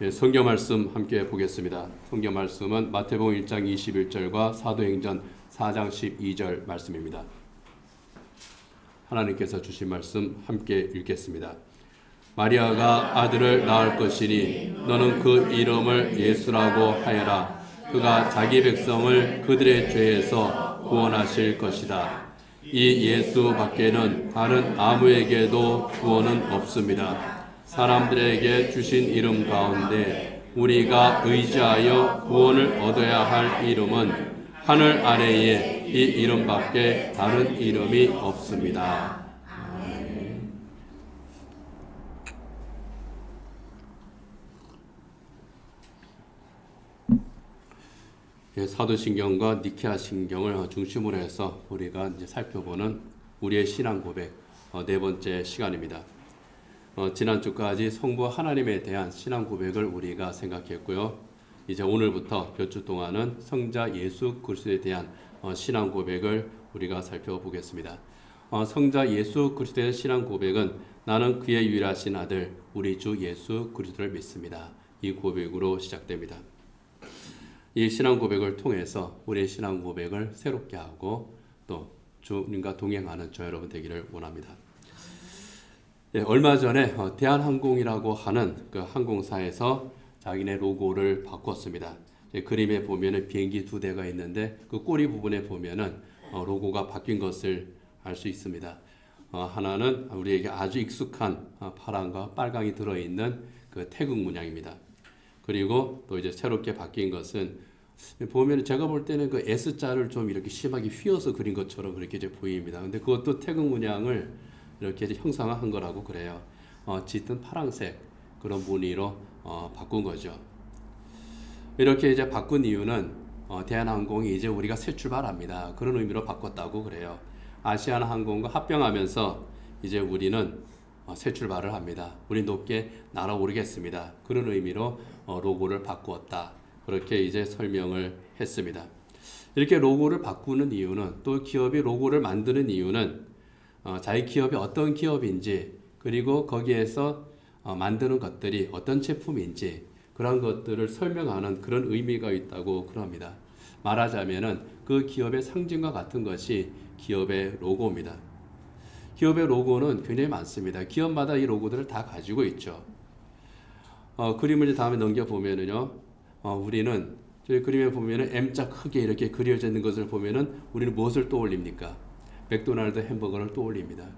성경 말씀 함께 보겠습니다. 성경 말씀은 마태복음 1장 21절과 사도행전 4장 12절 말씀입니다. 하나님께서 주신 말씀 함께 읽겠습니다. 마리아가 아들을 낳을 것이니 너는 그 이름을 예수라고 하여라. 그가 자기 백성을 그들의 죄에서 구원하실 것이다. 이 예수 밖에는 다른 아무에게도 구원은 없습니다. 사람들에게 주신 이름 가운데 우리가 의지하여 구원을 얻어야 할 이름은 하늘 아래에 이 이름밖에 다른 이름이 없습니다. 아멘. 사도신경과 니케아 신경을 중심으로 해서 우리가 이제 살펴보는 우리의 신앙 고백 네 번째 시간입니다. 지난주까지 성부 하나님에 대한 신앙 고백을 우리가 생각했고요. 이제 오늘부터 몇 주 동안은 성자 예수 그리스도에 대한 신앙 고백을 우리가 살펴보겠습니다. 성자 예수 그리스도에 대한 신앙 고백은 나는 그의 유일하신 아들 우리 주 예수 그리스도를 믿습니다. 이 고백으로 시작됩니다. 이 신앙 고백을 통해서 우리의 신앙 고백을 새롭게 하고 또 주님과 동행하는 저 여러분 되기를 원합니다. 얼마 전에 대한항공이라고 하는 그 항공사에서 자기네 로고를 바꿨습니다. 그림에 보면은 비행기 두 대가 있는데 그 꼬리 부분에 보면은 로고가 바뀐 것을 알 수 있습니다. 하나는 우리에게 아주 익숙한 파란과 빨강이 들어있는 그 태극 문양입니다. 그리고 또 이제 새롭게 바뀐 것은 보면 제가 볼 때는 그 S자를 좀 이렇게 심하게 휘어서 그린 것처럼 그렇게 이제 보입니다. 근데 그것도 태극 문양을 이렇게 형상화한 거라고 그래요. 짙은 파란색 그런 무늬로 바꾼 거죠. 이렇게 이제 바꾼 이유는 대한항공이 이제 우리가 새 출발합니다. 그런 의미로 바꿨다고 그래요. 아시아나항공과 합병하면서 이제 우리는 새 출발을 합니다. 우리 높게 날아오르겠습니다. 그런 의미로 로고를 바꾸었다. 그렇게 이제 설명을 했습니다. 이렇게 로고를 바꾸는 이유는 또 기업이 로고를 만드는 이유는 자기 기업이 어떤 기업인지 그리고 거기에서 만드는 것들이 어떤 제품인지 그런 것들을 설명하는 그런 의미가 있다고 그럽니다. 말하자면은 그 기업의 상징과 같은 것이 기업의 로고입니다. 기업의 로고는 굉장히 많습니다. 기업마다 이 로고들을 다 가지고 있죠. 그림을 이제 다음에 넘겨보면은요, 우리는 저희 그림에 보면은 M자 크게 이렇게 그려져 있는 것을 보면은 우리는 무엇을 떠올립니까? 맥도날드 햄버거를 떠올립니다.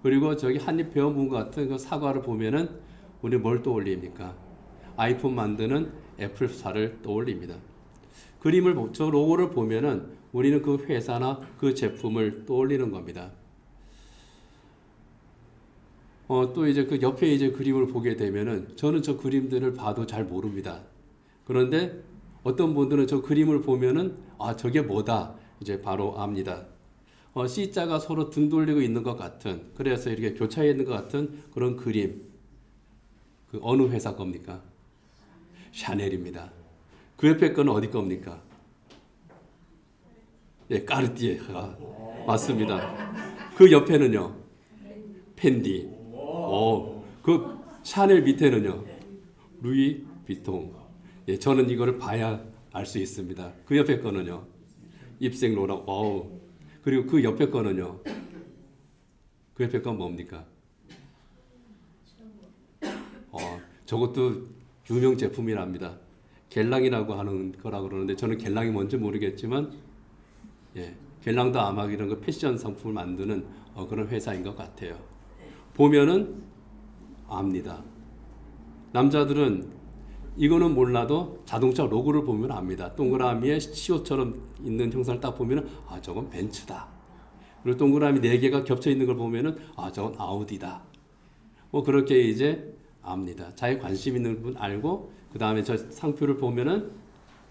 그리고 저기 한입 베어문 같은 그 사과를 보면은 우리 뭘 떠올립니까? 아이폰 만드는 애플사를 떠올립니다. 저 로고를 보면은 우리는 그 회사나 그 제품을 떠올리는 겁니다. 또 이제 그 옆에 이제 그림을 보게 되면은 저는 저 그림들을 봐도 잘 모릅니다. 그런데 어떤 분들은 저 그림을 보면은 저게 뭐다 이제 바로 압니다. C자가 서로 등 돌리고 있는 것 같은 그래서 이렇게 교차해 있는 것 같은 그런 그림 그 어느 회사 겁니까? 샤넬입니다. 그 옆에 거는 어디 겁니까? 예, 까르띠에가 맞습니다. 그 옆에는요 펜디 그 샤넬 밑에는요 루이 비통. 예, 저는 이거를 봐야 알 수 있습니다. 그 옆에 거는요 입생 로랑 그리고 그 옆에 거는요. 그 옆에 건 뭡니까? 저것도 유명 제품이랍니다. 겔랑이라고 하는 거라고 그러는데 저는 겔랑이 뭔지 모르겠지만 예, 겔랑도 아마 이런 거 패션 상품을 만드는 그런 회사인 것 같아요. 보면은 압니다. 남자들은 이거는 몰라도 자동차 로고를 보면 압니다. 동그라미에 CO처럼 있는 형상을 딱 보면은 저건 벤츠다. 그리고 동그라미 4개가 겹쳐 있는 걸 보면은 저건 아우디다. 그렇게 이제 압니다. 자기 관심 있는 분 알고 그 다음에 저 상표를 보면은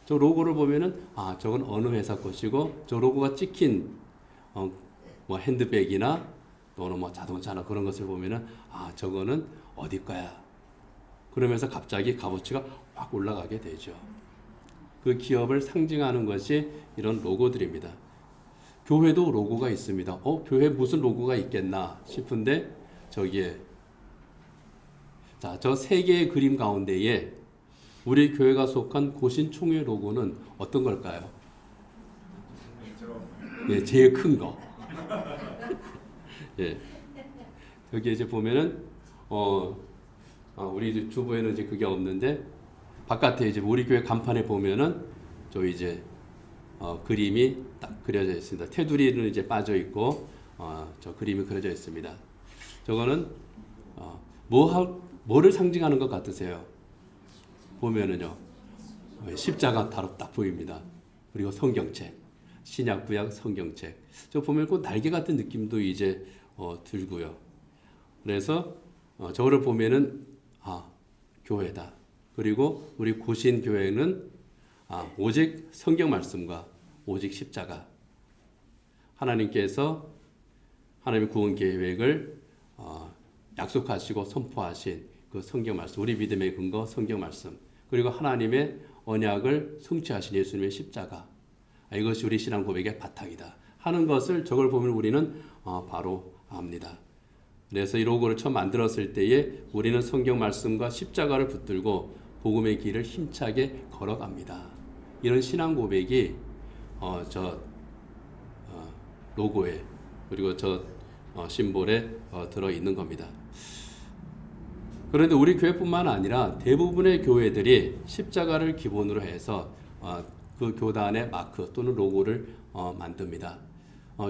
저 로고를 보면은 저건 어느 회사 것이고 저 로고가 찍힌 뭐 핸드백이나 또는 뭐 자동차나 그런 것을 보면은 저거는 어디 거야. 그러면서 갑자기 값어치가 확 올라가게 되죠. 그 기업을 상징하는 것이 이런 로고들입니다. 교회도 로고가 있습니다. 교회 무슨 로고가 있겠나 싶은데 저기에 자, 저 세 개의 그림 가운데에 우리 교회가 속한 고신총회 로고는 어떤 걸까요? 네, 제일 큰 거. 예. 여기 이제 보면은 우리 주부에는 이제 그게 없는데 바깥에 이제 우리 교회 간판에 보면은 저 이제 그림이 딱 그려져 있습니다. 테두리는 이제 빠져 있고 저 그림이 그려져 있습니다. 저거는 뭐를 상징하는 것 같으세요? 보면은요 십자가 바로 딱 보입니다. 그리고 성경책, 신약 구약 성경책. 저 보면 꼭 날개 같은 느낌도 이제 들고요. 그래서 저거를 보면은 교회다. 그리고 우리 고신 교회는 오직 성경 말씀과 오직 십자가. 하나님께서 하나님의 구원 계획을 약속하시고 선포하신 그 성경 말씀, 우리 믿음의 근거 성경 말씀, 그리고 하나님의 언약을 성취하신 예수님의 십자가. 이것이 우리 신앙 고백의 바탕이다 하는 것을 저걸 보면 우리는 바로 압니다. 그래서 이 로고를 처음 만들었을 때에 우리는 성경 말씀과 십자가를 붙들고 복음의 길을 힘차게 걸어갑니다. 이런 신앙 고백이 저 로고에 그리고 저 심볼에 들어 있는 겁니다. 그런데 우리 교회뿐만 아니라 대부분의 교회들이 십자가를 기본으로 해서 그 교단의 마크 또는 로고를 만듭니다.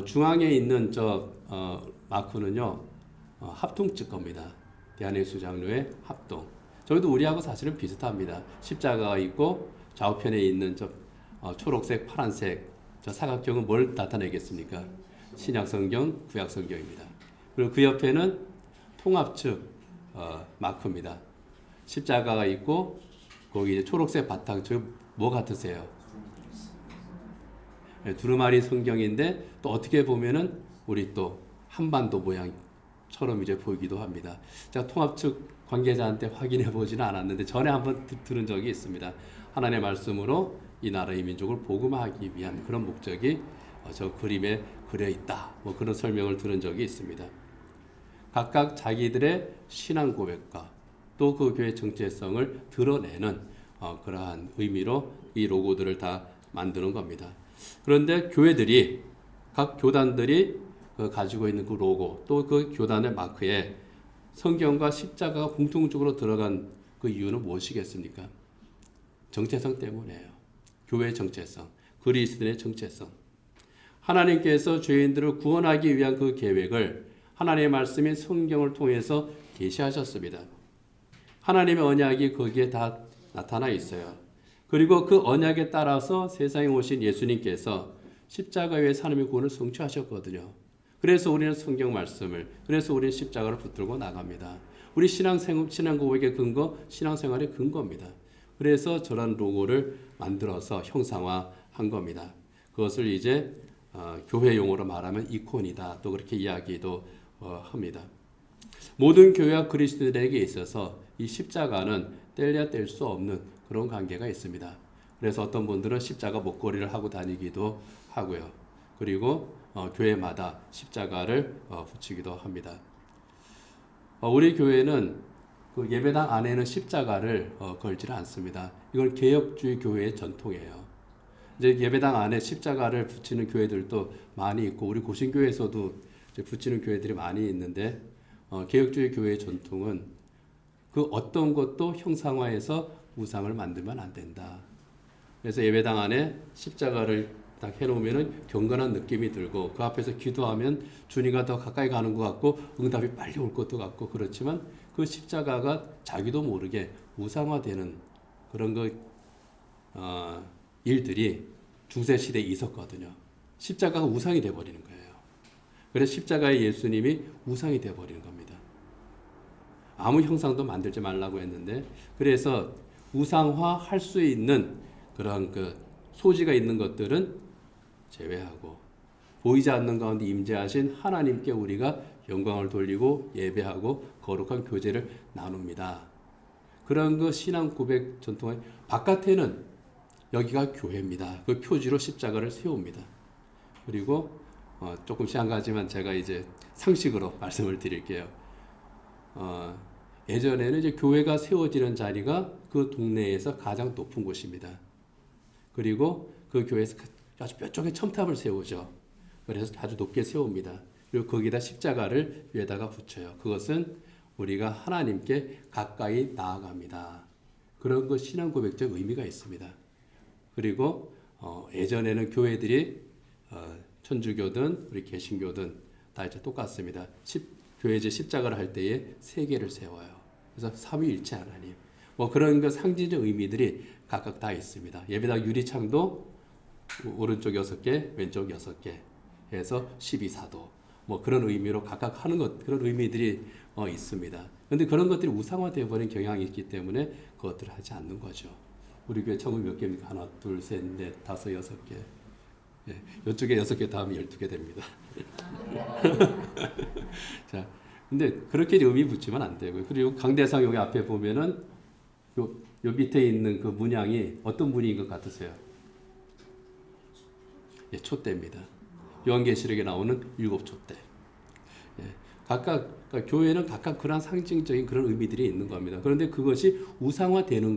중앙에 있는 저 마크는요 합동측 겁니다. 대한예수장로회 합동. 저희도 우리하고 사실은 비슷합니다. 십자가가 있고 좌우편에 있는 저 초록색, 파란색 저 사각형은 뭘 나타내겠습니까? 신약성경, 구약성경입니다. 그리고 그 옆에는 통합측 마크입니다. 십자가가 있고 거기 이제 초록색 바탕, 저 뭐 같으세요? 두루마리 성경인데 또 어떻게 보면은 우리 또 한반도 모양처럼 이제 보이기도 합니다. 제가 통합측 관계자한테 확인해 보지는 않았는데 전에 한번 들은 적이 있습니다. 하나님의 말씀으로 이 나라의 민족을 복음화하기 위한 그런 목적이 저 그림에 그려 있다. 뭐 그런 설명을 들은 적이 있습니다. 각각 자기들의 신앙 고백과 또 그 교회 정체성을 드러내는 그러한 의미로 이 로고들을 다 만드는 겁니다. 그런데 교회들이 각 교단들이 가지고 있는 그 로고 또 그 교단의 마크에 성경과 십자가가 공통적으로 들어간 그 이유는 무엇이겠습니까? 정체성 때문이에요. 교회의 정체성, 그리스도인의 정체성. 하나님께서 죄인들을 구원하기 위한 그 계획을 하나님의 말씀인 성경을 통해서 계시하셨습니다. 하나님의 언약이 거기에 다 나타나 있어요. 그리고 그 언약에 따라서 세상에 오신 예수님께서 십자가 위에 하나님의 구원을 성취하셨거든요. 그래서 우리는 성경 말씀을, 그래서 우리는 십자가를 붙들고 나갑니다. 우리 신앙 고백의 근거, 신앙생활의 근거입니다. 그래서 저런 로고를 만들어서 형상화한 겁니다. 그것을 이제 교회 용어로 말하면 이콘이다. 또 그렇게 이야기도 합니다. 모든 교회와 그리스도인에게 있어서 이 십자가는 뗄래야 뗄 수 없는 그런 관계가 있습니다. 그래서 어떤 분들은 십자가 목걸이를 하고 다니기도 하고요. 그리고 교회마다 십자가를 붙이기도 합니다. 우리 교회는 그 예배당 안에는 십자가를 걸지는 않습니다. 이건 개혁주의 교회의 전통이에요. 이제 예배당 안에 십자가를 붙이는 교회들도 많이 있고 우리 고신교회에서도 이제 붙이는 교회들이 많이 있는데 개혁주의 교회의 전통은 그 어떤 것도 형상화해서 우상을 만들면 안 된다. 그래서 예배당 안에 십자가를 딱 해놓으면 경건한 느낌이 들고 그 앞에서 기도하면 주님과 더 가까이 가는 것 같고 응답이 빨리 올 것도 같고 그렇지만 그 십자가가 자기도 모르게 우상화되는 그런 일들이 중세시대에 있었거든요. 십자가가 우상이 되어버리는 거예요. 그래서 십자가의 예수님이 우상이 되어버리는 겁니다. 아무 형상도 만들지 말라고 했는데 그래서 우상화할 수 있는 그런 그 소지가 있는 것들은 제외하고 보이지 않는 가운데 임재하신 하나님께 우리가 영광을 돌리고 예배하고 거룩한 교제를 나눕니다. 그런 그 신앙 고백 전통의 바깥에는 여기가 교회입니다. 그 표지로 십자가를 세웁니다. 그리고 조금씩 한 가지만 제가 이제 상식으로 말씀을 드릴게요. 예전에는 이제 교회가 세워지는 자리가 그 동네에서 가장 높은 곳입니다. 그리고 그 교회에서 아주 뼈쪽에 첨탑을 세우죠. 그래서 아주 높게 세웁니다. 그리고 거기다 십자가를 위에다가 붙여요. 그것은 우리가 하나님께 가까이 나아갑니다. 그런 것 신앙 고백적 의미가 있습니다. 그리고 예전에는 교회들이 천주교든 우리 개신교든 다 이제 똑같습니다. 교회 이제 십자가를 할 때에 세 개를 세워요. 그래서 삼위일체 하나님. 뭐 그런 그 상징적 의미들이 각각 다 있습니다. 예배당 유리창도 오른쪽 6개, 왼쪽 6개 해서 12사도. 뭐 그런 의미로 각각 하는 것, 그런 의미들이 있습니다. 그런데 그런 것들이 우상화되어 버린 경향이 있기 때문에 그것들을 하지 않는 거죠. 우리 교회 천국 몇 개입니까? 하나, 둘, 셋, 넷, 다섯, 6개. 예, 이쪽에 6개 다음에 12개 됩니다. 자, 근데 그렇게 의미 붙이면 안 되고요. 그리고 강대상 여기 앞에 보면은 요 밑에 있는 그 문양이 어떤 문인 것 같으세요? 예, 촛대입니다. 요한계시록에 나오는 7촛대. 예, 그러니까 교회는 각각 그런 상징적인 그런 의미들이 있는 겁니다. 그런데 그것이 우상화되는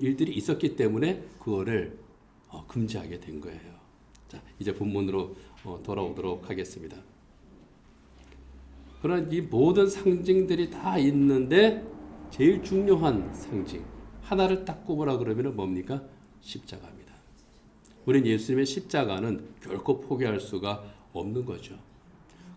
일들이 있었기 때문에 그거를 금지하게 된 거예요. 자, 이제 본문으로 돌아오도록 하겠습니다. 그런 이 모든 상징들이 다 있는데 제일 중요한 상징 하나를 딱 꼽으라 그러면 뭡니까? 십자가입니다. 우리는 예수님의 십자가는 결코 포기할 수가 없는 거죠.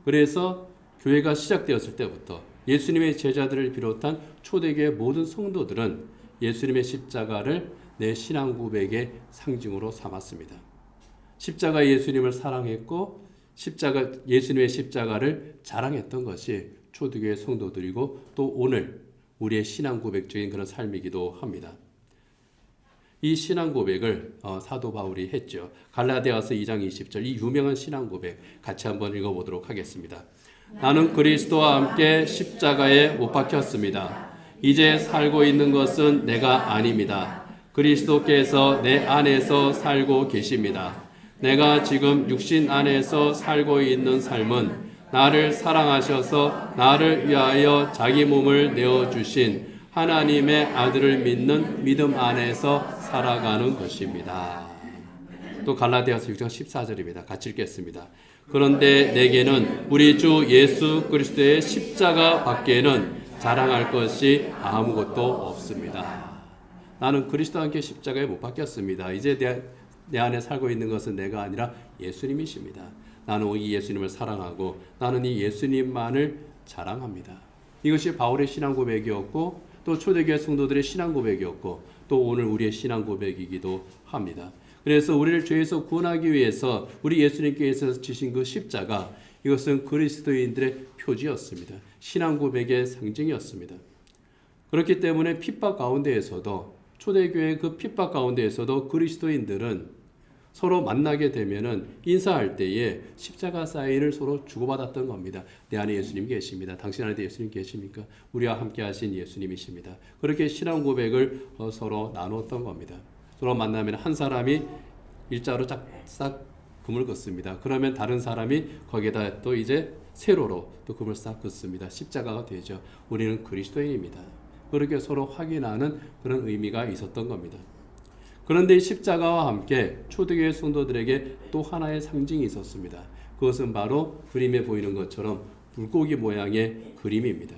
그래서 교회가 시작되었을 때부터 예수님의 제자들을 비롯한 초대교회 모든 성도들은 예수님의 십자가를 내 신앙 고백의 상징으로 삼았습니다. 십자가 예수님을 사랑했고 예수님의 십자가를 자랑했던 것이 초대교회 성도들이고 또 오늘 우리의 신앙 고백적인 그런 삶이기도 합니다. 이 신앙 고백을 사도 바울이 했죠. 갈라디아서 2장 20절 이 유명한 신앙 고백 같이 한번 읽어보도록 하겠습니다. 나는 그리스도와 함께 십자가에 못 박혔습니다. 이제 살고 있는 것은 내가 아닙니다. 그리스도께서 내 안에서 살고 계십니다. 내가 지금 육신 안에서 살고 있는 삶은 나를 사랑하셔서 나를 위하여 자기 몸을 내어주신 하나님의 아들을 믿는 믿음 안에서 살아가는 것입니다. 또 갈라디아서 6장 14절입니다. 같이 읽겠습니다. 그런데 내게는 우리 주 예수 그리스도의 십자가 밖에는 자랑할 것이 아무것도 없습니다. 나는 그리스도와 함께 십자가에 못 박혔습니다. 이제 내 안에 살고 있는 것은 내가 아니라 예수님이십니다. 나는 이 예수님을 사랑하고 나는 이 예수님만을 자랑합니다. 이것이 바울의 신앙 고백이었고 또 초대교회 성도들의 신앙 고백이었고 또 오늘 우리의 신앙 고백이기도 합니다. 그래서 우리를 죄에서 구원하기 위해서 우리 예수님께서 지신 그 십자가 이것은 그리스도인들의 표지였습니다. 신앙 고백의 상징이었습니다. 그렇기 때문에 핍박 가운데에서도 초대교회의 그 핍박 가운데에서도 그리스도인들은 서로 만나게 되면은 인사할 때에 십자가 사인을 서로 주고받았던 겁니다. 내 안에 예수님 계십니다. 당신 안에 예수님 계십니까? 우리와 함께 하신 예수님이십니다. 그렇게 신앙 고백을 서로 나누었던 겁니다. 서로 만나면 한 사람이 일자로 싹 금을 긋습니다. 그러면 다른 사람이 거기에다 또 이제 세로로 또 금을 싹 긋습니다. 십자가가 되죠. 우리는 그리스도인입니다. 그렇게 서로 확인하는 그런 의미가 있었던 겁니다. 그런데 이 십자가와 함께 초대교회 성도들에게 또 하나의 상징이 있었습니다. 그것은 바로 그림에 보이는 것처럼 물고기 모양의 그림입니다.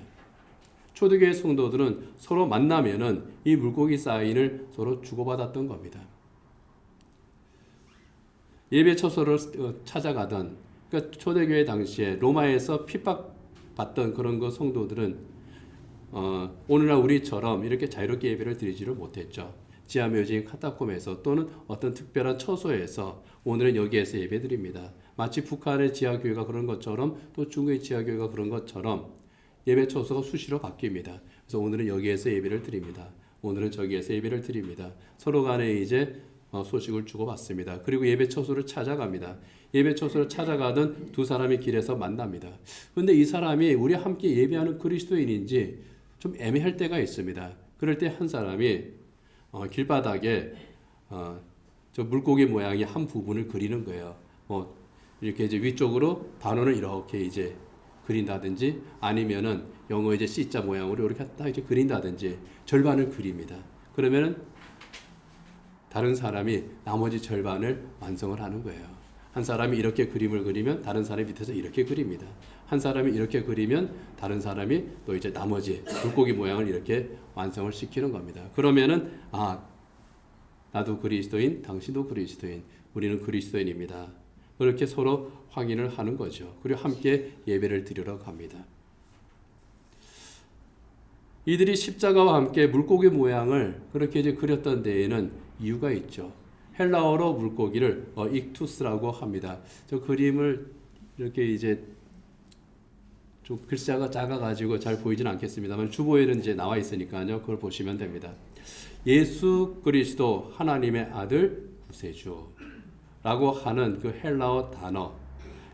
초대교회 성도들은 서로 만나면은 이 물고기 사인을 서로 주고받았던 겁니다. 예배 처소를 찾아가던 그러니까 초대교회 당시에 로마에서 핍박받던 그런 그 성도들은 오늘날 우리처럼 이렇게 자유롭게 예배를 드리지를 못했죠. 지하 묘지인 카타콤에서 또는 어떤 특별한 처소에서 오늘은 여기에서 예배드립니다. 마치 북한의 지하교회가 그런 것처럼 또 중국의 지하교회가 그런 것처럼 예배 처소가 수시로 바뀝니다. 그래서 오늘은 여기에서 예배를 드립니다. 오늘은 저기에서 예배를 드립니다. 서로 간에 이제 소식을 주고받습니다. 그리고 예배 처소를 찾아갑니다. 예배 처소를 찾아가던 두 사람이 길에서 만납니다. 그런데 이 사람이 우리와 함께 예배하는 그리스도인인지 좀 애매할 때가 있습니다. 그럴 때 한 사람이 길바닥에 저 물고기 모양의 한 부분을 그리는 거예요. 이렇게 이제 위쪽으로 단원을 이렇게 이제 그린다든지 아니면은 영어 이제 C자 모양으로 이렇게 딱 이제 그린다든지 절반을 그립니다. 그러면은 다른 사람이 나머지 절반을 완성을 하는 거예요. 한 사람이 이렇게 그림을 그리면 다른 사람이 밑에서 이렇게 그립니다. 한 사람이 이렇게 그리면 다른 사람이 또 이제 나머지 물고기 모양을 이렇게 완성을 시키는 겁니다. 그러면은 나도 그리스도인, 당신도 그리스도인, 우리는 그리스도인입니다. 그렇게 서로 확인을 하는 거죠. 그리고 함께 예배를 드리러 갑니다. 이들이 십자가와 함께 물고기 모양을 그렇게 이제 그렸던 데에는 이유가 있죠. 헬라어로 물고기를 익투스라고 합니다. 저 그림을 이렇게 이제 좀 글자가 작아가지고 잘 보이진 않겠습니다만 주보에는 이제 나와 있으니까요. 그걸 보시면 됩니다. 예수 그리스도 하나님의 아들 구세주라고 하는 그 헬라어 단어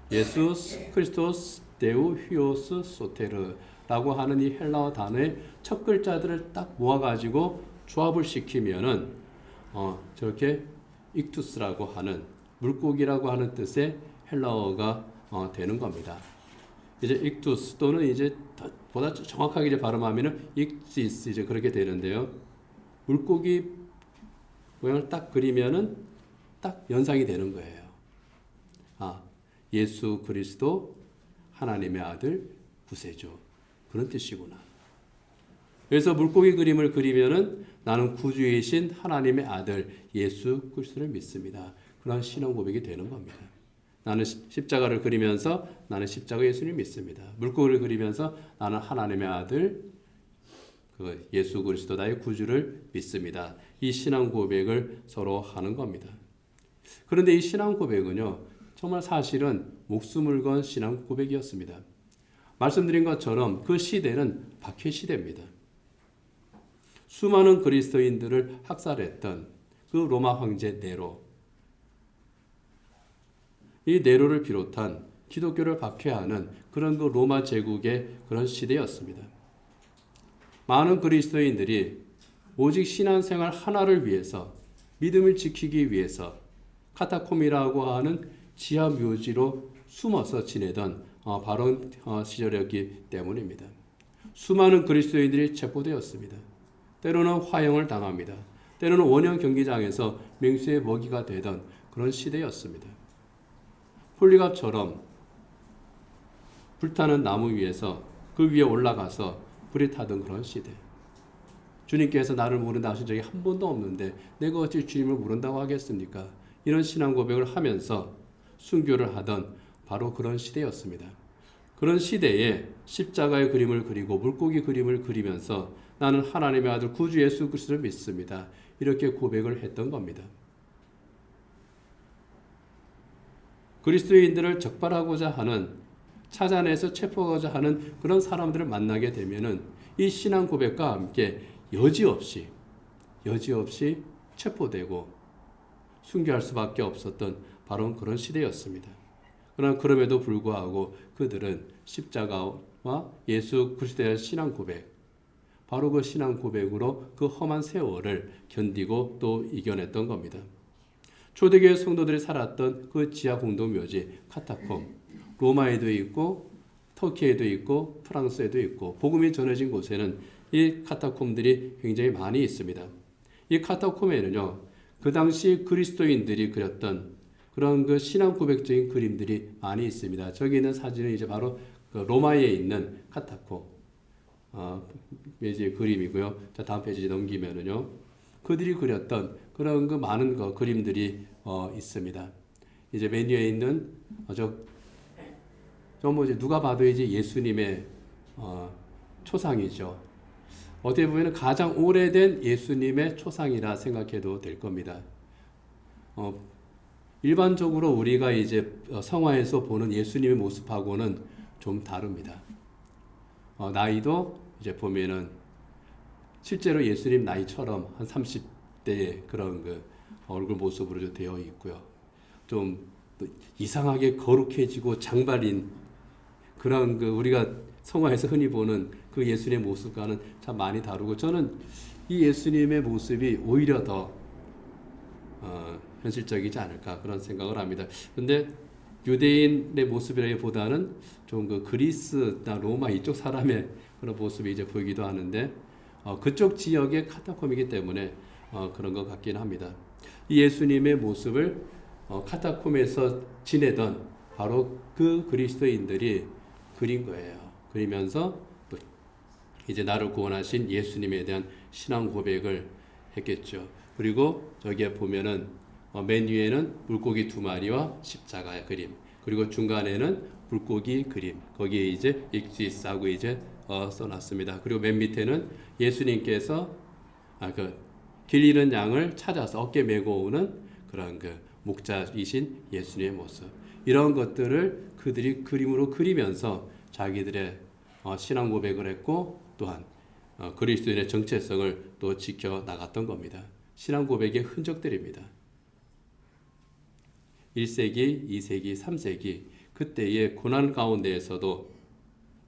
예수스 크리스토스 데우 휘오스 소테르라고 하는 이 헬라어 단어의 첫 글자들을 딱 모아가지고 조합을 시키면은 저렇게 익투스라고 하는 물고기라고 하는 뜻의 헬라어가 되는 겁니다. 이제 익투스 또는 이제 보다 정확하게 이제 발음하면은 익시스 이제 그렇게 되는데요. 물고기 모양을 딱 그리면은 딱 연상이 되는 거예요. 예수 그리스도 하나님의 아들 구세주 그런 뜻이구나. 그래서 물고기 그림을 그리면은 나는 구주이신 하나님의 아들 예수 그리스도를 믿습니다. 그런 신앙 고백이 되는 겁니다. 나는 십자가를 그리면서 나는 십자가 예수를 믿습니다. 물고기를 그리면서 나는 하나님의 아들 예수 그리스도 나의 구주를 믿습니다. 이 신앙 고백을 서로 하는 겁니다. 그런데 이 신앙 고백은요, 정말 사실은 목숨을 건 신앙 고백이었습니다. 말씀드린 것처럼 그 시대는 박해 시대입니다. 수많은 그리스도인들을 학살했던 그 로마 황제 네로, 이 네로를 비롯한 기독교를 박해하는 그런 그 로마 제국의 그런 시대였습니다. 많은 그리스도인들이 오직 신앙생활 하나를 위해서 믿음을 지키기 위해서 카타콤이라고 하는 지하 묘지로 숨어서 지내던 바로 시절이었기 때문입니다. 수많은 그리스도인들이 체포되었습니다. 때로는 화형을 당합니다. 때로는 원형 경기장에서 맹수의 먹이가 되던 그런 시대였습니다. 폴리갑처럼 불타는 나무 위에서 그 위에 올라가서 불이 타던 그런 시대. 주님께서 나를 모른다 하신 적이 한 번도 없는데 내가 어찌 주님을 모른다고 하겠습니까? 이런 신앙 고백을 하면서 순교를 하던 바로 그런 시대였습니다. 그런 시대에 십자가의 그림을 그리고 물고기 그림을 그리면서 나는 하나님의 아들 구주 예수 그리스도를 믿습니다. 이렇게 고백을 했던 겁니다. 그리스도인들을 적발하고자 하는, 찾아내서 체포하고자 하는 그런 사람들을 만나게 되면은 이 신앙 고백과 함께 여지없이 체포되고 순교할 수밖에 없었던 바로 그런 시대였습니다. 그러나 그럼에도 불구하고 그들은 십자가와 예수 그리스도에 대한 신앙 고백, 바로 그 신앙 고백으로 그 험한 세월을 견디고 또 이겨냈던 겁니다. 초대교회 성도들이 살았던 그 지하 공동묘지 카타콤, 로마에도 있고 터키에도 있고 프랑스에도 있고 복음이 전해진 곳에는 이 카타콤들이 굉장히 많이 있습니다. 이 카타콤에는요, 그 당시 그리스도인들이 그렸던 그런 그 신앙 고백적인 그림들이 많이 있습니다. 저기 있는 사진은 이제 바로 그 로마에 있는 카타콤 이제 그림이고요. 자, 다음 페이지 넘기면은요, 그들이 그렸던 그런 그 많은 그 그림들이 있습니다. 이제 맨 위에 있는 이제 누가 봐도 이제 예수님의 초상이죠. 어떻게 보면 가장 오래된 예수님의 초상이라 생각해도 될 겁니다. 일반적으로 우리가 이제 성화에서 보는 예수님의 모습하고는 좀 다릅니다. 나이도 이제 보면은 실제로 예수님 나이처럼 한 30대의 그런 그 얼굴 모습으로 되어 있고요. 좀 이상하게 거룩해지고 장발인 그런 그 우리가 성화에서 흔히 보는 그 예수님의 모습과는 참 많이 다르고, 저는 이 예수님의 모습이 오히려 더 현실적이지 않을까 그런 생각을 합니다. 근데 유대인의 모습이라기보다는 좀 그 그리스나 로마 이쪽 사람의 그런 모습이 이제 보이기도 하는데 그쪽 지역의 카타콤이기 때문에 그런 것 같긴 합니다. 이 예수님의 모습을 카타콤에서 지내던 바로 그 그리스도인들이 그린 거예요. 그리면서 또 이제 나를 구원하신 예수님에 대한 신앙 고백을 했겠죠. 그리고 저기에 보면은 맨 위에는 물고기 2마리와 십자가의 그림, 그리고 중간에는 물고기 그림, 거기에 이제 익지스하고 이제 써놨습니다. 그리고 맨 밑에는 예수님께서 길 잃은 양을 찾아서 어깨 메고 오는 그런 그 목자이신 예수님의 모습, 이런 것들을 그들이 그림으로 그리면서 자기들의 신앙 고백을 했고 또한 그리스도인의 정체성을 또 지켜 나갔던 겁니다. 신앙 고백의 흔적들입니다. 1세기, 2세기, 3세기 그때의 고난 가운데에서도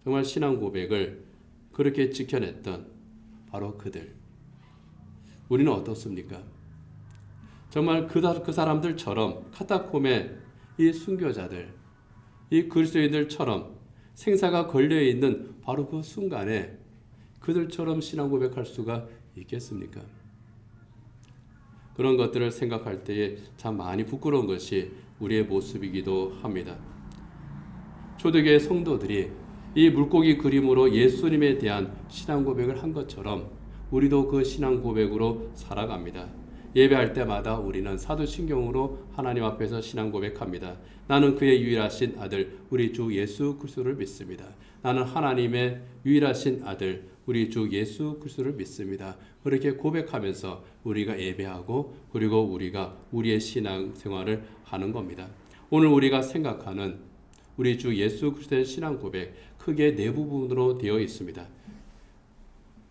정말 신앙 고백을 그렇게 지켜냈던 바로 그들. 우리는 어떻습니까? 정말 그 사람들처럼 카타콤의 이 순교자들, 이 그리스도인들처럼 생사가 걸려있는 바로 그 순간에 그들처럼 신앙 고백할 수가 있겠습니까? 그런 것들을 생각할 때에 참 많이 부끄러운 것이 우리의 모습이기도 합니다. 초대교회 성도들이 이 물고기 그림으로 예수님에 대한 신앙 고백을 한 것처럼 우리도 그 신앙 고백으로 살아갑니다. 예배할 때마다 우리는 사도신경으로 하나님 앞에서 신앙 고백합니다. 나는 그의 유일하신 아들 우리 주 예수 그리스도를 믿습니다. 나는 하나님의 유일하신 아들 우리 주 예수 그리스도를 믿습니다. 그렇게 고백하면서 우리가 예배하고 그리고 우리가 우리의 신앙 생활을 하는 겁니다. 오늘 우리가 생각하는 우리 주 예수 그리스도의 신앙 고백 크게 네 부분으로 되어 있습니다.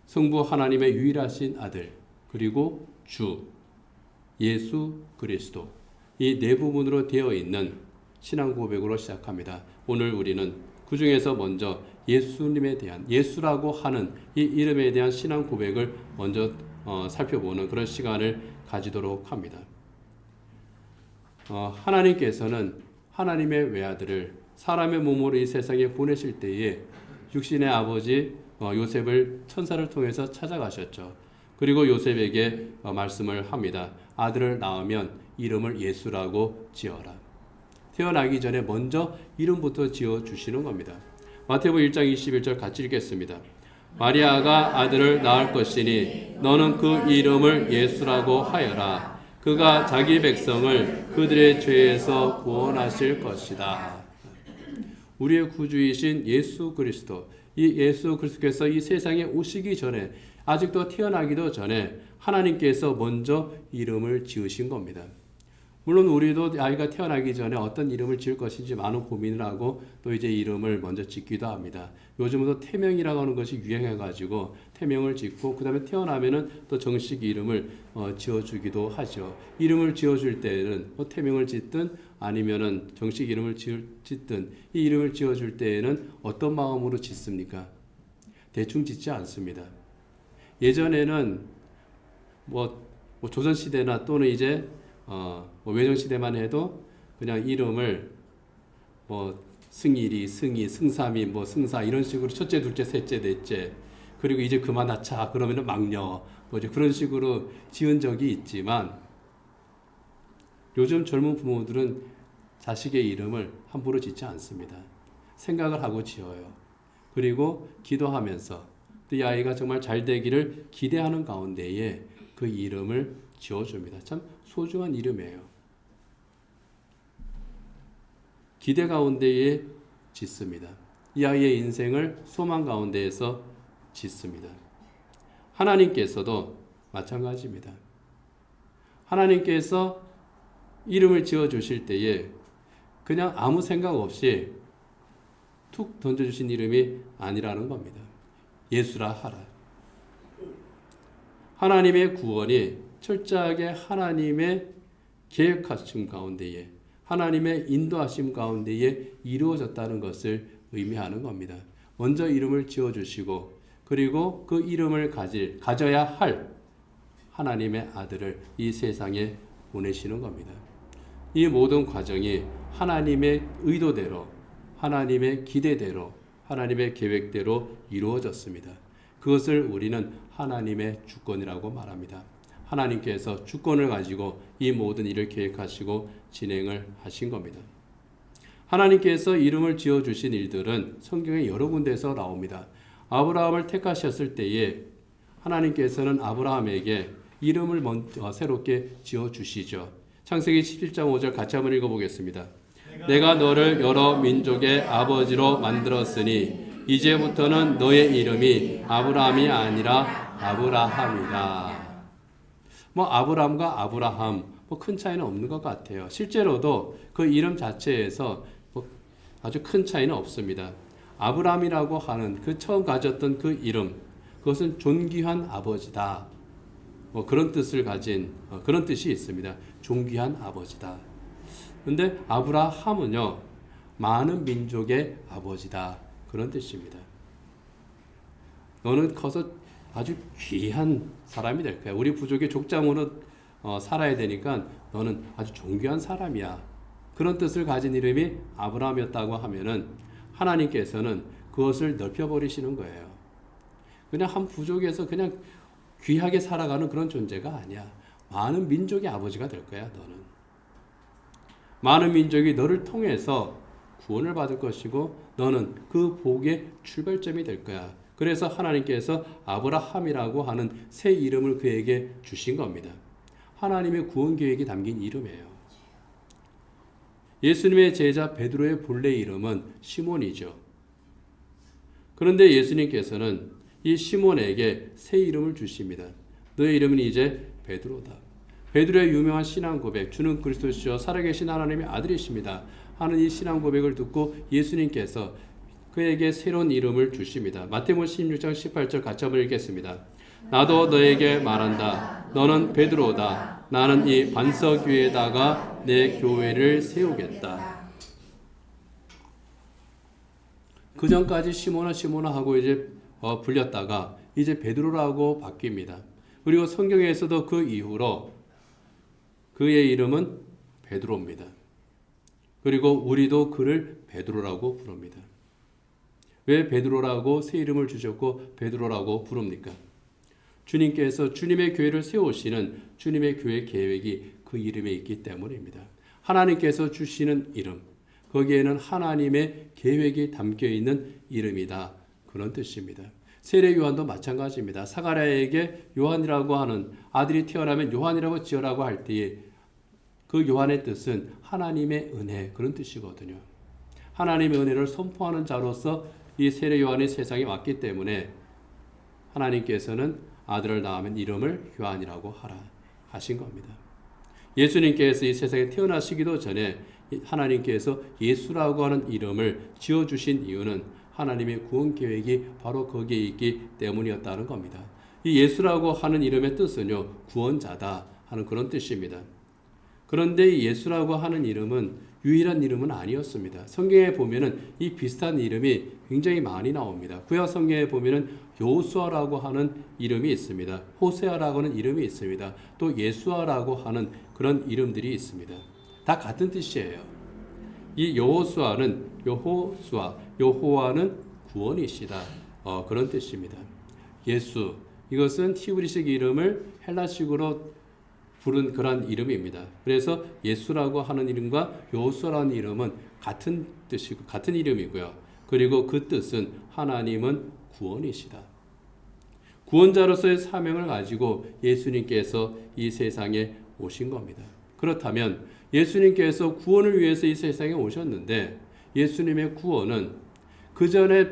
성부 하나님의 유일하신 아들, 그리고 주 예수 그리스도, 이 네 부분으로 되어 있는 신앙 고백으로 시작합니다. 오늘 우리는 그 중에서 먼저 예수님에 대한, 예수라고 하는 이 이름에 대한 신앙 고백을 먼저 살펴보는 그런 시간을 가지도록 합니다. 하나님께서는 하나님의 외아들을 사람의 몸으로 이 세상에 보내실 때에 육신의 아버지 요셉을 천사를 통해서 찾아가셨죠. 그리고 요셉에게 말씀을 합니다. 아들을 낳으면 이름을 예수라고 지어라. 태어나기 전에 먼저 이름부터 지어주시는 겁니다. 마태복음 1장 21절 같이 읽겠습니다. 마리아가 아들을 낳을 것이니 너는 그 이름을 예수라고 하여라. 그가 자기 백성을 그들의 죄에서 구원하실 것이다. 우리의 구주이신 예수 그리스도, 이 예수 그리스도께서 이 세상에 오시기 전에, 아직도 태어나기도 전에 하나님께서 먼저 이름을 지으신 겁니다. 물론 우리도 아이가 태어나기 전에 어떤 이름을 지을 것인지 많은 고민을 하고 또 이제 이름을 먼저 짓기도 합니다. 요즘은 또 태명이라고 하는 것이 유행해가지고 태명을 짓고 그 다음에 태어나면은 또 정식 이름을 지어주기도 하죠. 이름을 지어줄 때에는 뭐 태명을 짓든 아니면은 정식 이름을 짓든 이 이름을 지어줄 때에는 어떤 마음으로 짓습니까? 대충 짓지 않습니다. 예전에는 뭐 조선시대나 또는 이제 외정시대만 해도 그냥 이름을 승일이, 승희, 승삼이, 승사 이런 식으로 첫째, 둘째, 셋째, 넷째, 그리고 이제 그만하자 그러면은 막녀 이제 그런 식으로 지은 적이 있지만 요즘 젊은 부모들은 자식의 이름을 함부로 짓지 않습니다. 생각을 하고 지어요. 그리고 기도하면서 또 이 아이가 정말 잘 되기를 기대하는 가운데에 그 이름을 지어줍니다. 참 소중한 이름이에요. 기대 가운데에 짓습니다. 이 아이의 인생을 소망 가운데에서 짓습니다. 하나님께서도 마찬가지입니다. 하나님께서 이름을 지어주실 때에 그냥 아무 생각 없이 툭 던져주신 이름이 아니라는 겁니다. 예수라 하라. 하나님의 구원이 철저하게 하나님의 계획하심 가운데에, 하나님의 인도하심 가운데에 이루어졌다는 것을 의미하는 겁니다. 먼저 이름을 지어주시고 그리고 그 이름을 가져야 할 하나님의 아들을 이 세상에 보내시는 겁니다. 이 모든 과정이 하나님의 의도대로, 하나님의 기대대로 하나님의 계획대로 이루어졌습니다. 그것을 우리는 하나님의 주권이라고 말합니다. 하나님께서 주권을 가지고 이 모든 일을 계획하시고 진행을 하신 겁니다. 하나님께서 이름을 지어주신 일들은 성경에 여러 군데에서 나옵니다. 아브라함을 택하셨을 때에 하나님께서는 아브라함에게 이름을 새롭게 지어주시죠. 창세기 17장 5절 같이 한번 읽어보겠습니다. 내가 너를 여러 민족의 아버지로 만들었으니 이제부터는 너의 이름이 아브라함이 아니라 아브라함이다. 아브라함과 아브라함 큰 차이는 없는 것 같아요. 실제로도 그 이름 자체에서 아주 큰 차이는 없습니다. 아브라함이라고 하는 그 처음 가졌던 그 이름, 그것은 존귀한 아버지다. 그런 뜻을 가진 그런 뜻이 있습니다. 존귀한 아버지다. 근데 아브라함은요, 많은 민족의 아버지다. 그런 뜻입니다. 너는 커서 아주 귀한 사람이 될 거야. 우리 부족의 족장으로 살아야 되니까 너는 아주 존귀한 사람이야. 그런 뜻을 가진 이름이 아브라함이었다고 하면은 하나님께서는 그것을 넓혀버리시는 거예요. 그냥 한 부족에서 그냥 귀하게 살아가는 그런 존재가 아니야. 많은 민족의 아버지가 될 거야, 너는. 많은 민족이 너를 통해서 구원을 받을 것이고 너는 그 복의 출발점이 될 거야. 그래서 하나님께서 아브라함이라고 하는 새 이름을 그에게 주신 겁니다. 하나님의 구원 계획이 담긴 이름이에요. 예수님의 제자 베드로의 본래 이름은 시몬이죠. 그런데 예수님께서는 이 시몬에게 새 이름을 주십니다. 너의 이름은 이제 베드로다. 베드로의 유명한 신앙 고백, 주는 그리스도시요 살아계신 하나님의 아들이십니다 하는 이 신앙 고백을 듣고 예수님께서 그에게 새로운 이름을 주십니다. 마태복음 16장 18절 같이 한번 읽겠습니다. 나도 너에게 말한다. 너는 베드로다. 나는 이 반석 위에다가 내 교회를 세우겠다. 그 전까지 시모나 시모나 하고 이제 불렸다가 이제 베드로라고 바뀝니다. 그리고 성경에서도 그 이후로 그의 이름은 베드로입니다. 그리고 우리도 그를 베드로라고 부릅니다. 왜 베드로라고 새 이름을 주셨고 베드로라고 부릅니까? 주님께서 주님의 교회를 세우시는 주님의 교회 계획이 그 이름에 있기 때문입니다. 하나님께서 주시는 이름, 거기에는 하나님의 계획이 담겨 있는 이름이다. 그런 뜻입니다. 세례 요한도 마찬가지입니다. 사가랴에게 요한이라고 하는 아들이 태어나면 요한이라고 지어라고 할 때에 그 요한의 뜻은 하나님의 은혜, 그런 뜻이거든요. 하나님의 은혜를 선포하는 자로서 이 세례 요한이 세상에 왔기 때문에 하나님께서는 아들을 낳으면 이름을 요한이라고 하라 하신 겁니다. 예수님께서 이 세상에 태어나시기도 전에 하나님께서 예수라고 하는 이름을 지어주신 이유는 하나님의 구원 계획이 바로 거기에 있기 때문이었다는 겁니다. 이 예수라고 하는 이름의 뜻은요, 구원자다 하는 그런 뜻입니다. 그런데 이 예수라고 하는 이름은 유일한 이름은 아니었습니다. 성경에 보면은 이 비슷한 이름이 굉장히 많이 나옵니다. 구약 성경에 보면은 여호수아라고 하는 이름이 있습니다. 호세아라고 하는 이름이 있습니다. 또 예수아라고 하는 그런 이름들이 있습니다. 다 같은 뜻이에요. 이 여호수아는 여호와는 구원이시다. 그런 뜻입니다. 예수, 이것은 히브리식 이름을 헬라식으로 부른 그런 이름입니다. 그래서 예수라고 하는 이름과 여호수아라는 이름은 같은 뜻이고 같은 이름이고요. 그리고 그 뜻은 하나님은 구원이시다. 구원자로서의 사명을 가지고 예수님께서 이 세상에 오신 겁니다. 그렇다면 예수님께서 구원을 위해서 이 세상에 오셨는데 예수님의 구원은 그 전에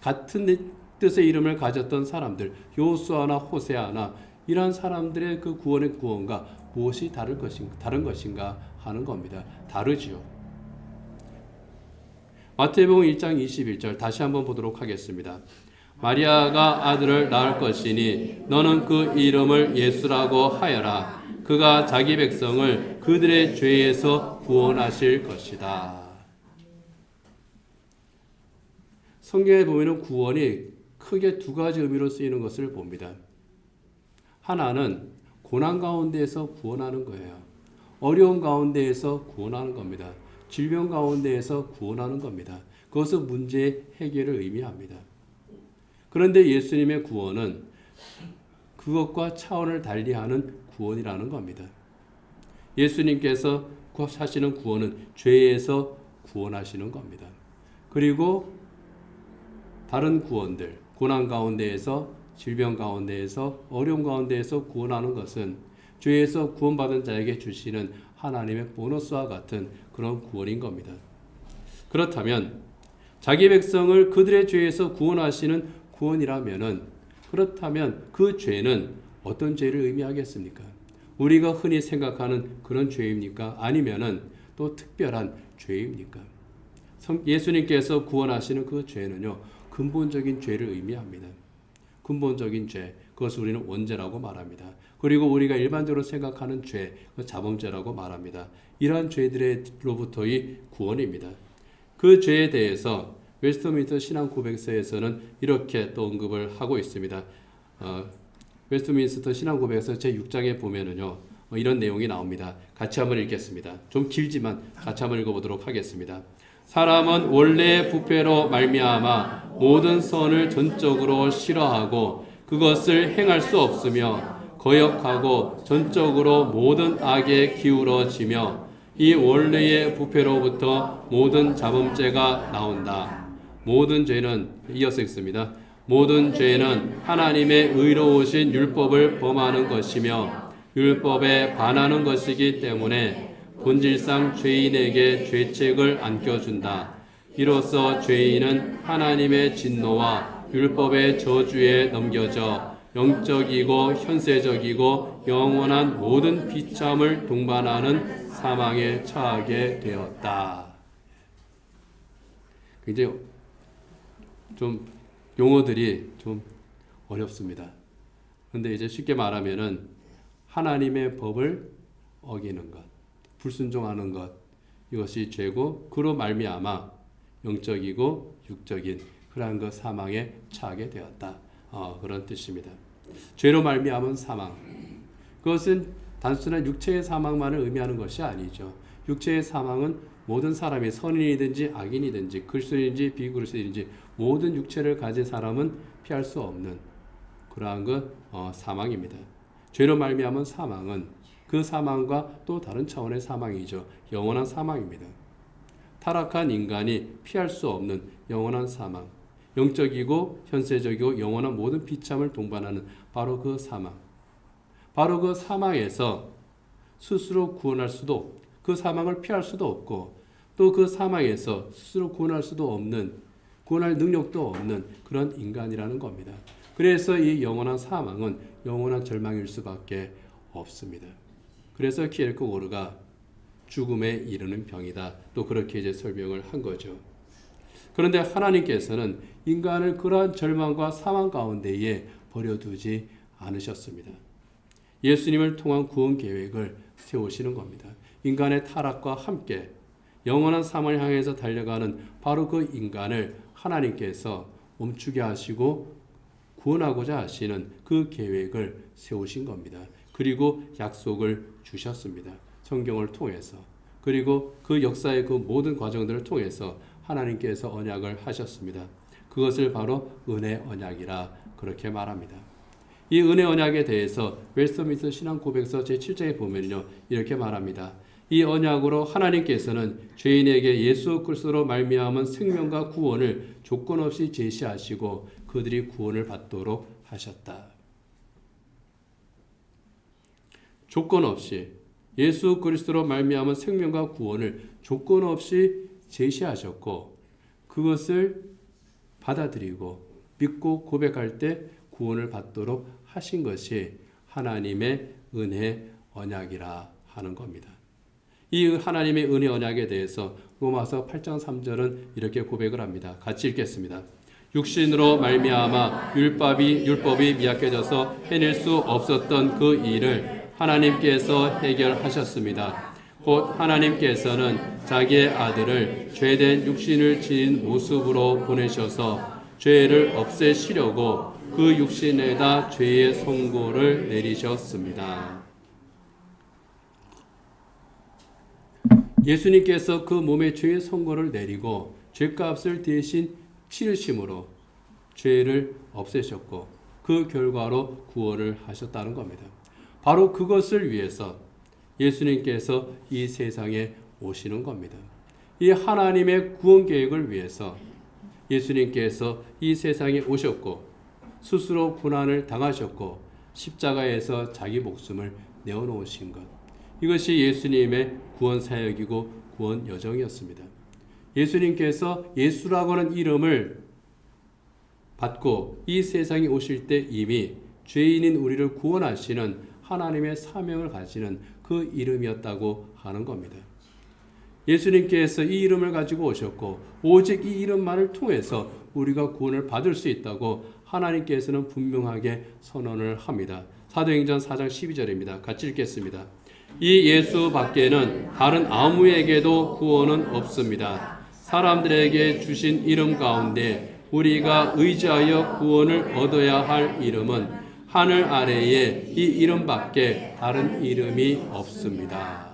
같은 뜻의 이름을 가졌던 사람들, 여호수아나 호세아나 이러한 사람들의 그 구원의 구원과 무엇이 다른 것인가 하는 겁니다. 다르지요. 마태복음 1장 21절 다시 한번 보도록 하겠습니다. 마리아가 아들을 낳을 것이니 너는 그 이름을 예수라고 하여라. 그가 자기 백성을 그들의 죄에서 구원하실 것이다. 성경에 보면 구원이 크게 두 가지 의미로 쓰이는 것을 봅니다. 하나는 고난 가운데에서 구원하는 거예요. 어려운 가운데에서 구원하는 겁니다. 질병 가운데에서 구원하는 겁니다. 그것은 문제의 해결을 의미합니다. 그런데 예수님의 구원은 그것과 차원을 달리하는 구원이라는 겁니다. 예수님께서 하시는 구원은 죄에서 구원하시는 겁니다. 그리고 다른 구원들, 고난 가운데에서, 질병 가운데에서, 어려움 가운데에서 구원하는 것은 죄에서 구원받은 자에게 주시는 하나님의 보너스와 같은 그런 구원인 겁니다. 그렇다면 자기 백성을 그들의 죄에서 구원하시는 구원이라면은, 그렇다면 그 죄는 어떤 죄를 의미하겠습니까? 우리가 흔히 생각하는 그런 죄입니까? 아니면은 또 특별한 죄입니까? 예수님께서 구원하시는 그 죄는요, 근본적인 죄를 의미합니다. 근본적인 죄, 그것을 우리는 원죄라고 말합니다. 그리고 우리가 일반적으로 생각하는 죄, 자범죄라고 말합니다. 이러한 죄들로부터의 구원입니다. 그 죄에 대해서 웨스트민스터 신앙 고백서에서는 이렇게 또 언급을 하고 있습니다. 웨스트민스터 신앙 고백서 제6장에 보면은요, 이런 내용이 나옵니다. 같이 한번 읽겠습니다. 좀 길지만 같이 한번 읽어보도록 하겠습니다. 사람은 원래의 부패로 말미암아 모든 선을 전적으로 싫어하고 그것을 행할 수 없으며 거역하고 전적으로 모든 악에 기울어지며 이 원래의 부패로부터 모든 자범죄가 나온다. 모든 죄는, 이어서 읽습니다. 모든 죄는 하나님의 의로우신 율법을 범하는 것이며 율법에 반하는 것이기 때문에 본질상 죄인에게 죄책을 안겨준다. 이로써 죄인은 하나님의 진노와 율법의 저주에 넘겨져 영적이고 현세적이고 영원한 모든 비참을 동반하는 사망에 처하게 되었다. 굉장히 좀 용어들이 좀 어렵습니다. 그런데 이제 쉽게 말하면은 하나님의 법을 어기는 것, 불순종하는 것, 이것이 죄고 그로 말미암아 영적이고 육적인 그러한 그 사망에 처하게 되었다. 그런 뜻입니다. 죄로 말미암은 사망. 그것은 단순한 육체의 사망만을 의미하는 것이 아니죠. 육체의 사망은 모든 사람이 선인이든지 악인이든지 그리스도인인지 비그리스도인인지 모든 육체를 가진 사람은 피할 수 없는 그러한 그 사망입니다. 죄로 말미암은 사망은 그 사망과 또 다른 차원의 사망이죠. 영원한 사망입니다. 타락한 인간이 피할 수 없는 영원한 사망, 영적이고 현세적이고 영원한 모든 비참을 동반하는 바로 그 사망. 바로 그 사망에서 스스로 구원할 수도, 그 사망을 피할 수도 없고 또 그 사망에서 스스로 구원할 수도 없는, 구원할 능력도 없는 그런 인간이라는 겁니다. 그래서 이 영원한 사망은 영원한 절망일 수밖에 없습니다. 그래서 키에르케고르가 죽음에 이르는 병이다. 또 그렇게 이제 설명을 한 거죠. 그런데 하나님께서는 인간을 그러한 절망과 사망 가운데에 버려두지 않으셨습니다. 예수님을 통한 구원 계획을 세우시는 겁니다. 인간의 타락과 함께 영원한 사망을 향해서 달려가는 바로 그 인간을 하나님께서 멈추게 하시고 구원하고자 하시는 그 계획을 세우신 겁니다. 그리고 약속을 주셨습니다. 성경을 통해서. 그리고 그 역사의 그 모든 과정들을 통해서 하나님께서 언약을 하셨습니다. 그것을 바로 은혜 언약이라 그렇게 말합니다. 이 은혜 언약에 대해서 웨스트민스터 신앙 고백서 제7장에 보면요, 이렇게 말합니다. 이 언약으로 하나님께서는 죄인에게 예수 그리스도로 말미암은 생명과 구원을 조건 없이 제시하시고 그들이 구원을 받도록 하셨다. 조건 없이 예수 그리스도로 말미암은 생명과 구원을 조건 없이 제시하셨고 그것을 받아들이고 믿고 고백할 때 구원을 받도록 하신 것이 하나님의 은혜 언약이라 하는 겁니다. 이 하나님의 은혜 언약에 대해서 로마서 8장 3절은 이렇게 고백을 합니다. 같이 읽겠습니다. 육신으로 말미암아 율법이 미약해져서 해낼 수 없었던 그 일을 하나님께서 해결하셨습니다. 곧 하나님께서는 자기의 아들을 죄된 육신을 지닌 모습으로 보내셔서 죄를 없애시려고 그 육신에다 죄의 선고를 내리셨습니다. 예수님께서 그 몸에 죄의 선고를 내리고 죄값을 대신 치르심으로 죄를 없애셨고 그 결과로 구원을 하셨다는 겁니다. 바로 그것을 위해서 예수님께서 이 세상에 오시는 겁니다. 이 하나님의 구원 계획을 위해서 예수님께서 이 세상에 오셨고 스스로 고난을 당하셨고 십자가에서 자기 목숨을 내어놓으신 것, 이것이 예수님의 구원 사역이고 구원 여정이었습니다. 예수님께서 예수라고 하는 이름을 받고 이 세상에 오실 때 이미 죄인인 우리를 구원하시는 하나님의 사명을 가지는 그 이름이었다고 하는 겁니다. 예수님께서 이 이름을 가지고 오셨고 오직 이 이름만을 통해서 우리가 구원을 받을 수 있다고 하나님께서는 분명하게 선언을 합니다. 사도행전 4장 12절입니다. 같이 읽겠습니다. 이 예수 밖에는 다른 아무에게도 구원은 없습니다. 사람들에게 주신 이름 가운데 우리가 의지하여 구원을 얻어야 할 이름은 하늘 아래에 이 이름밖에 다른 이름이 없습니다.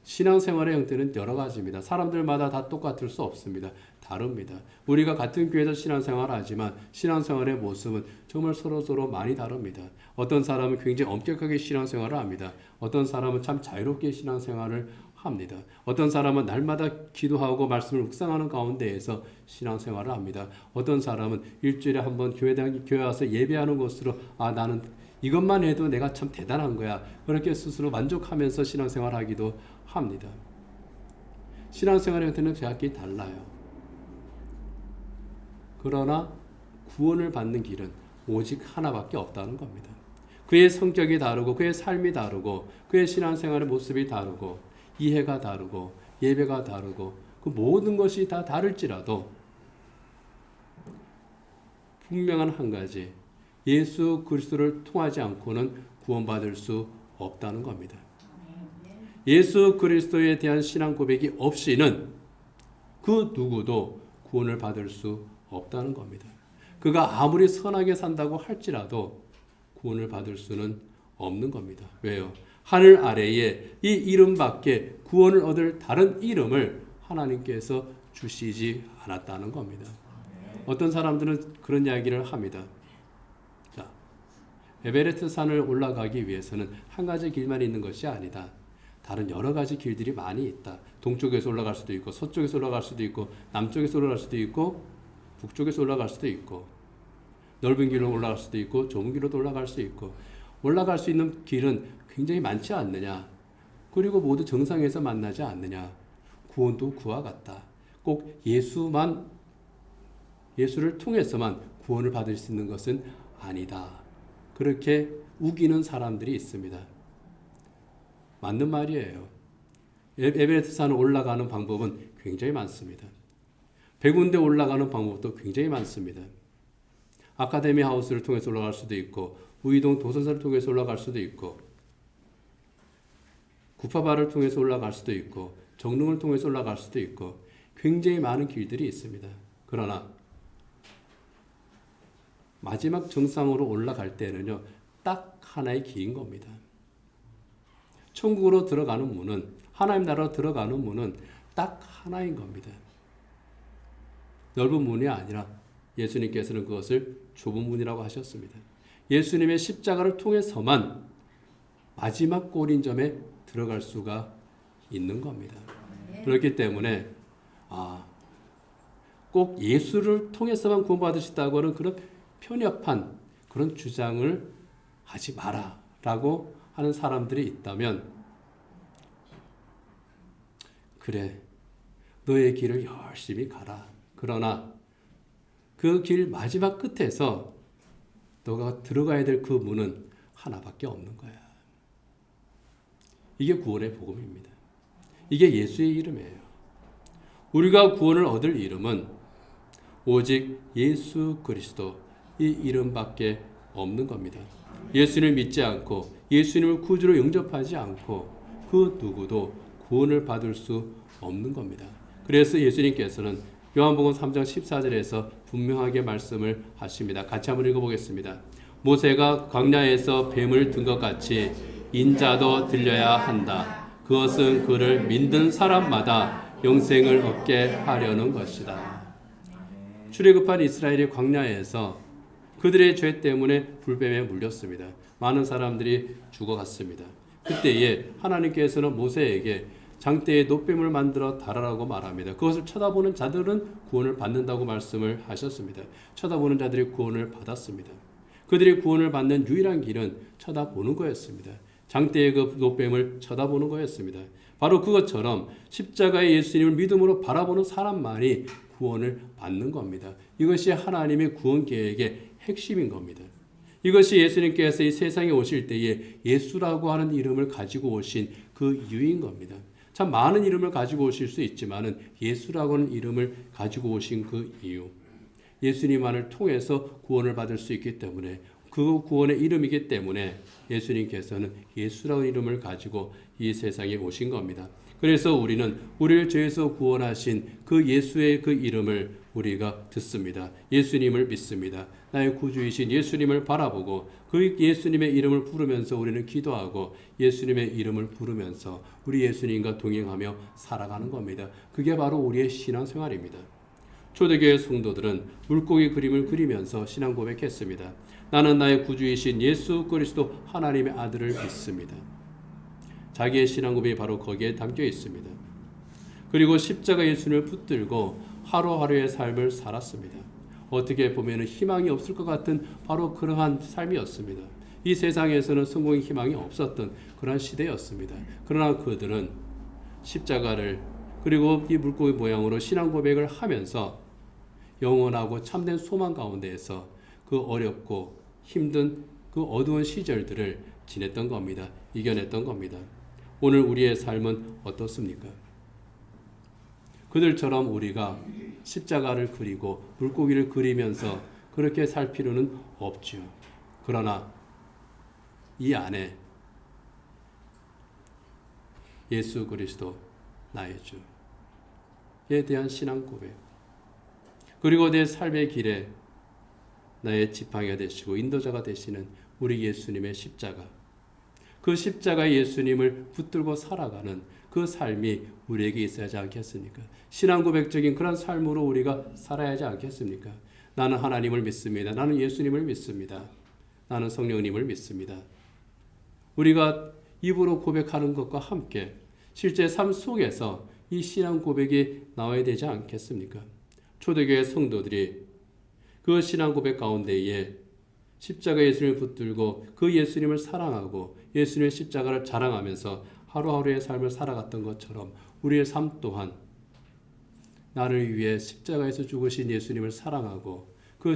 신앙생활의 형태는 여러 가지입니다. 사람들마다 다 똑같을 수 없습니다. 다릅니다. 우리가 같은 교회에서 신앙생활을 하지만 신앙생활의 모습은 정말 서로 많이 다릅니다. 어떤 사람은 굉장히 엄격하게 신앙생활을 합니다. 어떤 사람은 참 자유롭게 신앙생활을 합니다. 어떤 사람은 날마다 기도하고 말씀을 묵상하는 가운데에서 신앙생활을 합니다. 어떤 사람은 일주일에 한 번 교회 와서 예배하는 것으로 나는 이것만 해도 내가 참 대단한 거야. 그렇게 스스로 만족하면서 신앙생활하기도 합니다. 신앙생활의 형태는 각기 달라요. 그러나 구원을 받는 길은 오직 하나밖에 없다는 겁니다. 그의 성격이 다르고 그의 삶이 다르고 그의 신앙생활의 모습이 다르고 이해가 다르고 예배가 다르고 그 모든 것이 다 다를지라도 분명한 한 가지, 예수 그리스도를 통하지 않고는 구원받을 수 없다는 겁니다. 예수 그리스도에 대한 신앙 고백이 없이는 그 누구도 구원을 받을 수 없다는 겁니다. 그가 아무리 선하게 산다고 할지라도 구원을 받을 수는 없는 겁니다. 왜요? 하늘 아래에 이 이름밖에 구원을 얻을 다른 이름을 하나님께서 주시지 않았다는 겁니다. 어떤 사람들은 그런 이야기를 합니다. 자, 에베레스트 산을 올라가기 위해서는 한 가지 길만 있는 것이 아니다. 다른 여러 가지 길들이 많이 있다. 동쪽에서 올라갈 수도 있고 서쪽에서 올라갈 수도 있고 남쪽에서 올라갈 수도 있고 북쪽에서 올라갈 수도 있고 넓은 길로 올라갈 수도 있고 좁은 길로도 올라갈 수 있고 올라갈 수 있는 길은 굉장히 많지 않느냐. 그리고 모두 정상에서 만나지 않느냐. 구원도 그와 같다. 꼭 예수를 통해서만 구원을 받을 수 있는 것은 아니다. 그렇게 우기는 사람들이 있습니다. 맞는 말이에요. 에베레스트 산을 올라가는 방법은 굉장히 많습니다. 100군데 올라가는 방법도 굉장히 많습니다. 아카데미 하우스를 통해서 올라갈 수도 있고 우이동 도선사를 통해서 올라갈 수도 있고 구파바를 통해서 올라갈 수도 있고 정릉을 통해서 올라갈 수도 있고 굉장히 많은 길들이 있습니다. 그러나 마지막 정상으로 올라갈 때는요, 딱 하나의 길인 겁니다. 천국으로 들어가는 문은, 하나님 나라로 들어가는 문은 딱 하나인 겁니다. 넓은 문이 아니라 예수님께서는 그것을 좁은 문이라고 하셨습니다. 예수님의 십자가를 통해서만 마지막 골인점에 들어갈 수가 있는 겁니다. 그렇기 때문에 꼭 예수를 통해서만 구원받으시다고 하는 그런 편협한 그런 주장을 하지 마라 라고 하는 사람들이 있다면, 그래, 너의 길을 열심히 가라. 그러나 그 길 마지막 끝에서 너가 들어가야 될 그 문은 하나밖에 없는 거야. 이게 구원의 복음입니다. 이게 예수의 이름이에요. 우리가 구원을 얻을 이름은 오직 예수 그리스도, 이 이름밖에 없는 겁니다. 예수님을 믿지 않고 예수님을 구주로 영접하지 않고 그 누구도 구원을 받을 수 없는 겁니다. 그래서 예수님께서는 요한복음 3장 14절에서 분명하게 말씀을 하십니다. 같이 한번 읽어보겠습니다. 모세가 광야에서 뱀을 든 것 같이 인자도 들려야 한다. 그것은 그를 믿는 사람마다 영생을 얻게 하려는 것이다. 출애굽한 이스라엘이 광야에서 그들의 죄 때문에 불뱀에 물렸습니다. 많은 사람들이 죽어갔습니다. 그때에 하나님께서는 모세에게 장대에 놋뱀을 만들어 달아라고 말합니다. 그것을 쳐다보는 자들은 구원을 받는다고 말씀을 하셨습니다. 쳐다보는 자들이 구원을 받았습니다. 그들이 구원을 받는 유일한 길은 쳐다보는 거였습니다. 장대의 그 놋뱀을 쳐다보는 거였습니다. 바로 그것처럼 십자가의 예수님을 믿음으로 바라보는 사람만이 구원을 받는 겁니다. 이것이 하나님의 구원 계획의 핵심인 겁니다. 이것이 예수님께서 이 세상에 오실 때에 예수라고 하는 이름을 가지고 오신 그 이유인 겁니다. 참 많은 이름을 가지고 오실 수 있지만은 예수라고 하는 이름을 가지고 오신 그 이유, 예수님만을 통해서 구원을 받을 수 있기 때문에, 그 구원의 이름이기 때문에 예수님께서는 예수라는 이름을 가지고 이 세상에 오신 겁니다. 그래서 우리는 우리를 죄에서 구원하신 그 예수의 그 이름을 우리가 듣습니다. 예수님을 믿습니다. 나의 구주이신 예수님을 바라보고 그 예수님의 이름을 부르면서 우리는 기도하고 예수님의 이름을 부르면서 우리 예수님과 동행하며 살아가는 겁니다. 그게 바로 우리의 신앙생활입니다. 초대교회 성도들은 물고기 그림을 그리면서 신앙 고백했습니다. 나는 나의 구주이신 예수 그리스도 하나님의 아들을 믿습니다. 자기의 신앙 고백이 바로 거기에 담겨 있습니다. 그리고 십자가 예수님을 붙들고 하루하루의 삶을 살았습니다. 어떻게 보면 희망이 없을 것 같은 바로 그러한 삶이었습니다. 이 세상에서는 성공의 희망이 없었던 그러한 시대였습니다. 그러나 그들은 십자가를 그리고 이 물고기 모양으로 신앙 고백을 하면서 영원하고 참된 소망 가운데에서 그 어렵고 힘든 그 어두운 시절들을 지냈던 겁니다. 이겨냈던 겁니다. 오늘 우리의 삶은 어떻습니까? 그들처럼 우리가 십자가를 그리고 물고기를 그리면서 그렇게 살 필요는 없죠. 그러나 이 안에 예수 그리스도 나의 주에 대한 신앙 고백, 그리고 내 삶의 길에 나의 지팡이가 되시고 인도자가 되시는 우리 예수님의 십자가, 그 십자가의 예수님을 붙들고 살아가는 그 삶이 우리에게 있어야 하지 않겠습니까? 신앙 고백적인 그런 삶으로 우리가 살아야 하지 않겠습니까? 나는 하나님을 믿습니다. 나는 예수님을 믿습니다. 나는 성령님을 믿습니다. 우리가 입으로 고백하는 것과 함께 실제 삶 속에서 이 신앙 고백이 나와야 되지 않겠습니까? 초대교회 성도들이 그 신앙 고백 가운데에 십자가 예수님을 붙들고 그 예수님을 사랑하고 예수님의 십자가를 자랑하면서 하루하루의 삶을 살아갔던 것처럼 우리의 삶 또한 나를 위해 십자가에서 죽으신 예수님을 사랑하고 그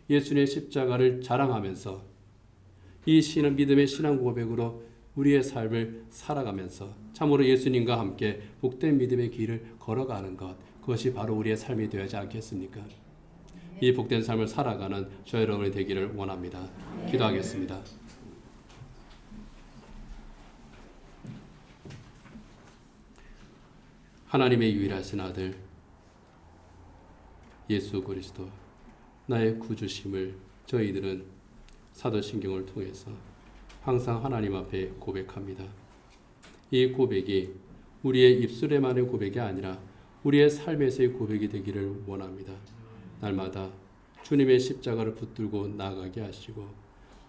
예수님의 십자가를 자랑하면서 이 신앙, 믿음의 신앙 고백으로 우리의 삶을 살아가면서 참으로 예수님과 함께 복된 믿음의 길을 걸어가는 것, 그것이 바로 우리의 삶이 되어야지 않겠습니까? 이 복된 삶을 살아가는 저 여러분이 되기를 원합니다. 기도하겠습니다. 하나님의 유일하신 아들 예수 그리스도 나의 구주심을 저희들은 사도신경을 통해서 항상 하나님 앞에 고백합니다. 이 고백이 우리의 입술에만의 고백이 아니라 우리의 삶에서의 고백이 되기를 원합니다. 날마다 주님의 십자가를 붙들고 나아가게 하시고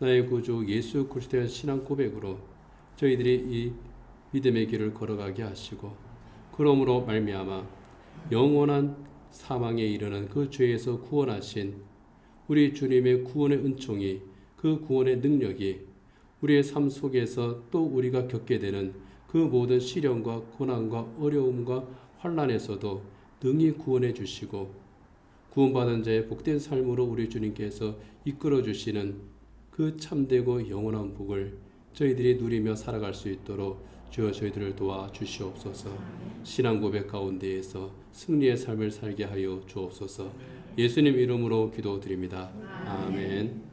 나의 구주 예수 그리스도의 신앙 고백으로 저희들이 이 믿음의 길을 걸어가게 하시고 그러므로 말미암아 영원한 사망에 이르는 그 죄에서 구원하신 우리 주님의 구원의 은총이, 그 구원의 능력이 우리의 삶 속에서 또 우리가 겪게 되는 그 모든 시련과 고난과 어려움과 환난에서도 능히 구원해 주시고 구원받은 자의 복된 삶으로 우리 주님께서 이끌어 주시는 그 참되고 영원한 복을 저희들이 누리며 살아갈 수 있도록 주여 저희들을 도와 주시옵소서. 신앙 고백 가운데에서 승리의 삶을 살게 하여 주옵소서. 예수님 이름으로 기도드립니다. 아멘.